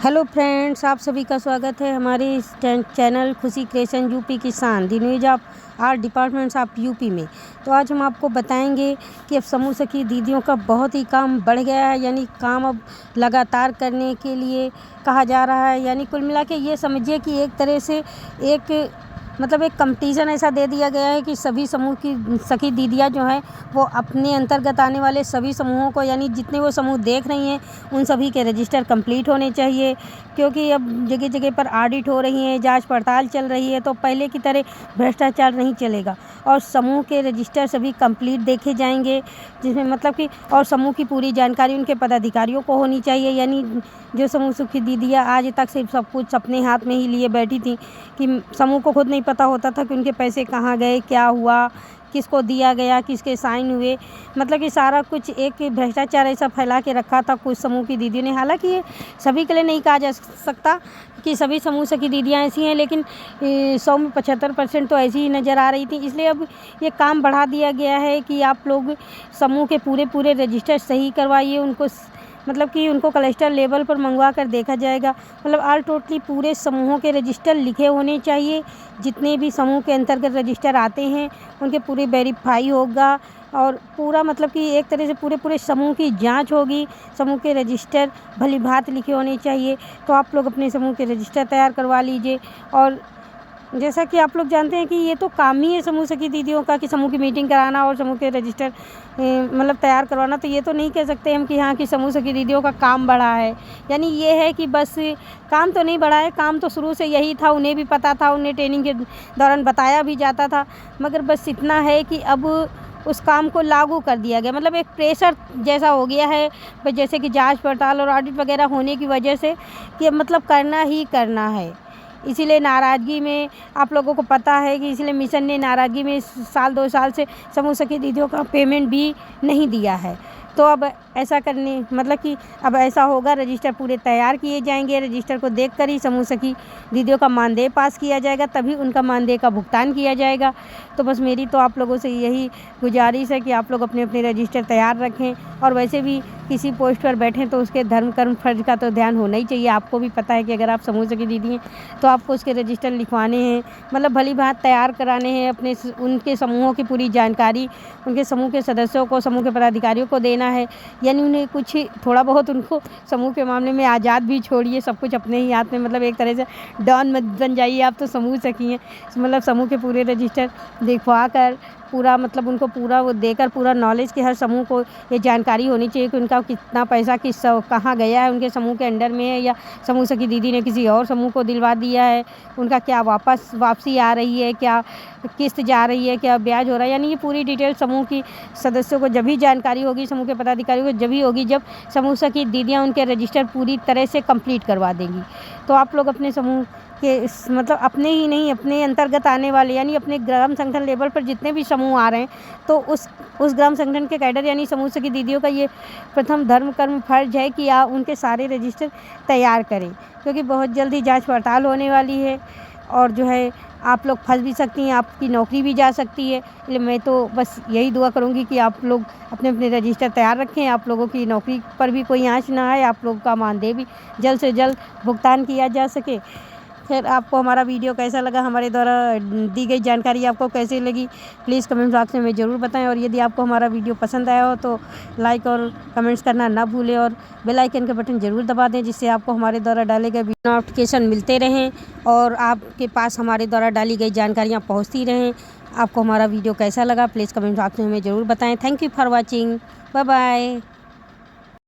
Hello friends, आप सभी का स्वागत है हमारे इस चैनल खुशी क्रिएशन यूपी किसान the news of our departments of UP में। तो आज हम आपको बताएंगे कि अब समूह सखी दीदियों का बहुत ही काम बढ़ गया है, यानी काम अब लगातार करने के लिए कहा जा रहा है। यानी कुल मिला के ये समझिए कि एक तरह से एक एक कंपटीशन ऐसा दे दिया गया है कि सभी समूह की सखी दीदियाँ जो हैं वो अपने अंतर्गत आने वाले सभी समूहों को, यानी जितने वो समूह देख रही हैं उन सभी के रजिस्टर कंप्लीट होने चाहिए, क्योंकि अब जगह जगह पर ऑडिट हो रही हैं, जांच पड़ताल चल रही है। तो पहले की तरह भ्रष्टाचार नहीं चलेगा और समूह के रजिस्टर सभी कंप्लीट देखे जाएंगे, जिसमें और समूह की पूरी जानकारी उनके पदाधिकारियों को होनी चाहिए। यानी जो समूह सखी दीदियाँ आज तक सिर्फ सब कुछ अपने हाथ में ही लिए बैठी थी कि समूह को खुद नहीं पता होता था कि उनके पैसे कहाँ गए, क्या हुआ, किसको दिया गया, किसके साइन हुए। कि सारा कुछ एक भ्रष्टाचार ऐसा फैला के रखा था कुछ समूह की दीदियों ने। हालांकि ये सभी के लिए नहीं कहा जा सकता कि सभी समूह सखी दीदियाँ ऐसी हैं, लेकिन 100 में 75% तो ऐसी ही नज़र आ रही थी। इसलिए अब ये काम बढ़ा दिया गया है कि आप लोग समूह के पूरे रजिस्टर सही करवाइए, उनको उनको क्लस्टर लेवल पर मंगवा कर देखा जाएगा। ऑल टोटली पूरे समूहों के रजिस्टर लिखे होने चाहिए। जितने भी समूह के अंतर्गत रजिस्टर आते हैं उनके पूरे वेरीफाई होगा और पूरा एक तरह से पूरे समूह की जांच होगी। समूह के रजिस्टर भली भांति लिखे होने चाहिए। तो आप लोग अपने समूह के रजिस्टर तैयार करवा लीजिए। और जैसा कि आप लोग जानते हैं कि ये तो काम ही है समूह सखी दीदियों का कि समूह की मीटिंग कराना और समूह के रजिस्टर तैयार करवाना। तो ये तो नहीं कह सकते हम कि हाँ कि समूह सखी दीदियों का काम बढ़ा है। यानी ये है कि बस काम तो नहीं बढ़ा है, काम तो शुरू से यही था, उन्हें भी पता था, उन्हें ट्रेनिंग के दौरान बताया भी जाता था, मगर बस इतना है कि अब उस काम को लागू कर दिया गया। एक प्रेशर जैसा हो गया है, जैसे कि जांच पड़ताल और ऑडिट वगैरह होने की वजह से कि करना ही करना है। इसीलिए नाराज़गी में आप लोगों को पता है कि इसलिए मिशन ने नाराज़गी में साल 2 साल से समूह सखी दीदियों का पेमेंट भी नहीं दिया है। तो अब ऐसा करने कि अब ऐसा होगा, रजिस्टर पूरे तैयार किए जाएंगे, रजिस्टर को देखकर ही समूह सखी दीदियों का मानदेय पास किया जाएगा, तभी उनका मानदेय का भुगतान किया जाएगा। तो बस मेरी तो आप लोगों से यही गुजारिश है कि आप लोग अपने अपने रजिस्टर तैयार रखें। और वैसे भी किसी पोस्ट पर बैठें तो उसके धर्म कर्म फर्ज का तो ध्यान होना ही चाहिए। आपको भी पता है कि अगर आप समूह सखी दीदी हैं तो आपको उसके रजिस्टर लिखवाने हैं, भली भांति तैयार कराने हैं। अपने उनके समूहों की पूरी जानकारी उनके समूह के सदस्यों को, समूह के पदाधिकारियों को देना है। यानी उन्हें कुछ थोड़ा बहुत उनको समूह के मामले में आज़ाद भी छोड़िए, सब कुछ अपने ही हाथ में। एक तरह से डॉन मत बन जाइए, आप तो समूह सखी हैं। समूह के पूरे रजिस्टर दिखवा कर पूरा उनको पूरा वो देकर पूरा नॉलेज कि हर समूह को ये जानकारी होनी चाहिए कि उनका कितना पैसा कहाँ गया है, उनके समूह के अंडर में है या समूह सखी दीदी ने किसी और समूह को दिलवा दिया है, उनका क्या वापसी आ रही है, क्या किस्त जा रही है, क्या ब्याज हो रहा है। यानी ये पूरी डिटेल समूह की सदस्यों को जब भी जानकारी होगी, समूह के पदाधिकारियों को जब भी होगी, जब समूह सखी दीदियाँ उनके रजिस्टर पूरी तरह से कंप्लीट करवा देंगी। तो आप लोग अपने समूह के अपने ही नहीं, अपने अंतर्गत आने वाले यानी अपने ग्राम संगठन लेवल पर जितने भी समूह आ रहे हैं तो उस ग्राम संगठन के कैडर यानी समूह सखी दीदियों का ये प्रथम धर्म कर्म फर्ज है कि आप उनके सारे रजिस्टर तैयार करें, क्योंकि बहुत जल्दी जांच पड़ताल होने वाली है और आप लोग फंस भी सकती हैं, आपकी नौकरी भी जा सकती है। इसलिए मैं तो बस यही दुआ करूंगी कि आप लोग अपने अपने रजिस्टर तैयार रखें, आप लोगों की नौकरी पर भी कोई आँच ना आए, आप लोगों का मानदेय भी जल्द से जल्द भुगतान किया जा सके। फिर आपको हमारा वीडियो कैसा लगा, हमारे द्वारा दी गई जानकारी आपको कैसी लगी, प्लीज़ कमेंट बॉक्स में ज़रूर बताएं। और यदि आपको हमारा वीडियो पसंद आया हो तो लाइक और कमेंट्स करना ना भूलें और बेल आइकन का बटन ज़रूर दबा दें, जिससे आपको हमारे द्वारा डाले गए नोटिफिकेशन मिलते रहें और आपके पास हमारे द्वारा डाली गई जानकारियाँ पहुँचती रहें। आपको हमारा वीडियो कैसा लगा प्लीज़ कमेंट बॉक्स में हमें ज़रूर बताएँ। Thank you for watching, bye bye.